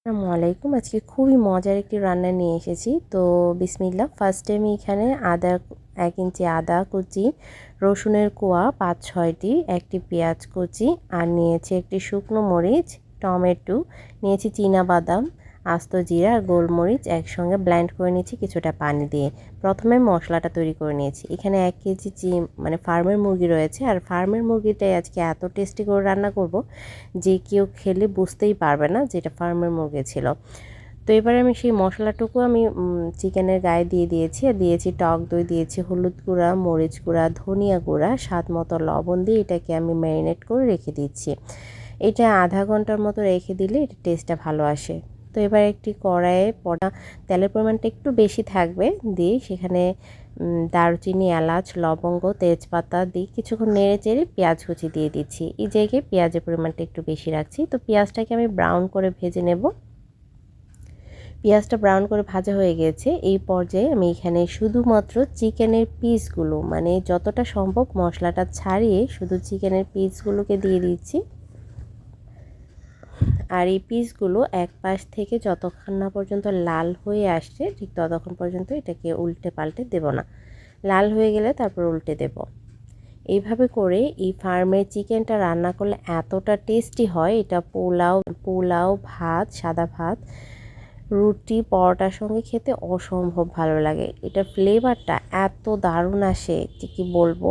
আসসালামু আলাইকুম। আজকে খুবই মজার একটি রান্না নিয়ে এসেছি। তো বিসমিল্লাহ। ফার্স্টে আমি এখানে 1 ইঞ্চি আদা কুচি, রসুনের কোয়া 5-6টি, একটি পেঁয়াজ কুচি, আর নিয়েছি একটি শুকনো মরিচ, টমেটো, নিয়েছি চীনাবাদাম, আস্ত জিরা আর গোলমরিচ একসঙ্গে ব্লেন্ড করে নিয়েছি কিছুটা পানি দিয়ে। প্রথমে মশলাটা তৈরি করে নিয়েছি। এখানে 1 কেজি মানে ফার্মের মুরগি রয়েছে, আর ফার্মের মুরগিটাই আজকে এত টেস্টি করে রান্না করব যে কেউ খেলে বুঝতেই পারবে না যে এটা ফার্মের মুরগি ছিল। তো এবারে আমি সেই মশলাটুকু আমি চিকেনের গায়ে দিয়ে দিয়েছি, আর দিয়েছি টক দই, দিয়েছি হলুদ গুঁড়া, মরিচ গুঁড়া, ধনিয়া গুঁড়া, স্বাদ মতো লবণ দিয়ে এটাকে আমি ম্যারিনেট করে রেখে দিচ্ছি। এটা আধা ঘন্টার মতো রেখে দিলে এটা টেস্টটা ভালো আসে। তো এবার একটি কড়াইয়ে তেলের পরিমাণটা একটু বেশি থাকবে, দিয়ে সেখানে দারুচিনি, এলাচ, লবঙ্গ, তেজপাতা দিয়ে কিছুক্ষণ নেড়ে চেড়ে পেঁয়াজ কুচি দিয়ে দিচ্ছি। এই জায়গায় পেঁয়াজের পরিমাণটা একটু বেশি রাখছি। তো পেঁয়াজটাকে আমি ব্রাউন করে ভেজে নেব। পেঁয়াজটা ব্রাউন করে ভাজা হয়ে গেছে। এই পর্যায়ে আমি এখানে শুধুমাত্র চিকেনের পিসগুলো, মানে যতটা সম্ভব মশলাটা ছাড়িয়ে শুধু চিকেনের পিসগুলোকে দিয়ে দিচ্ছি। আর এই পিসগুলো এক পাশ থেকে যতক্ষণ না পর্যন্ত লাল হয়ে আসছে ঠিক ততক্ষণ পর্যন্ত এটাকে উল্টে পাল্টে দেব না। লাল হয়ে গেলে তারপর উল্টে দেব। এইভাবে করে এই ফার্মের চিকেনটা রান্না করলে এতটা টেস্টি হয়, এটা পোলাও, ভাত, সাদা ভাত, রুটি, পরোটার সঙ্গে খেতে অসম্ভব ভালো লাগে। এটা ফ্লেভারটা এত দারুণ আসে যে কি বলবো।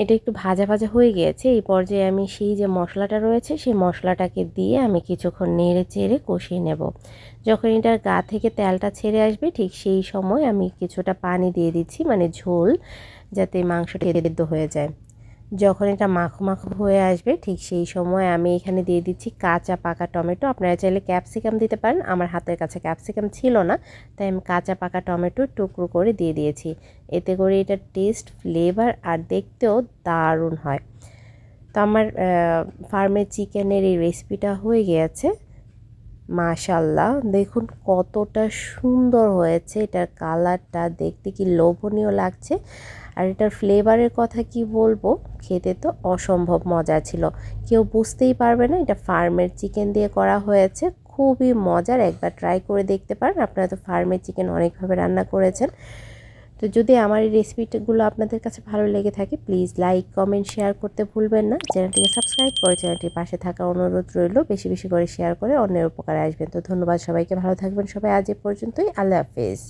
এটা একটু ভাজা ভাজা হয়ে গিয়েছে। এই পর্যায়ে আমি সেই যে মশলাটা রয়েছে সেই মশলাটাকে দিয়ে আমি কিছুক্ষণ নেড়ে চেড়ে কষিয়ে নেব। যখন এটার গা থেকে তেলটা ছেড়ে আসবে ঠিক সেই সময় আমি কিছুটা পানি দিয়ে দিচ্ছি, মানে ঝোল, যাতে মাংসটা সেদ্ধ হয়ে যায়। যখন এটা মাখো মাখো হয়ে আসবে ঠিক সেই সময় আমি এখানে দিয়ে দিচ্ছি কাঁচা পাকা টমেটো। আপনারা চাইলে ক্যাপসিকাম দিতে পারেন, আমার হাতের কাছে ক্যাপসিকাম ছিল না, তাই আমি কাঁচা পাকা টমেটো টুকরো করে দিয়ে দিয়েছি। এতে করে এটার টেস্ট, ফ্লেভার আর দেখতেও দারুণ হয়। তো আমার ফার্মের চিকেনের এই রেসিপিটা হয়ে গিয়েছে। মাশাল্লাহ, দেখুন কতটা সুন্দর হয়েছে। এটার কালারটা দেখতে কি লোভনীয় লাগছে, আর এটার ফ্লেভারের কথা কি বলবো, খেতে তো অসম্ভব মজা ছিল। কেউ বুঝতেই পারবে না এটা ফার্মের চিকেন দিয়ে করা হয়েছে। খুবই মজার, একবার ট্রাই করে দেখতে পারেন। আপনারা তো ফার্মের চিকেন অনেকভাবে রান্না করেছেন। তো যদি আমার এই রেসিপিগুলো আপনাদের কাছে ভালো লেগে থাকে, প্লিজ লাইক, কমেন্ট, শেয়ার করতে ভুলবেন না। চ্যানেলটিকে সাবস্ক্রাইব করে চ্যানেলটির পাশে থাকার অনুরোধ রইল। বেশি বেশি করে শেয়ার করে অন্যের উপকারে আসবেন। তো ধন্যবাদ সবাইকে, ভালো থাকবেন সবাই। আজ এ পর্যন্তই, আল্লাহ হাফেজ।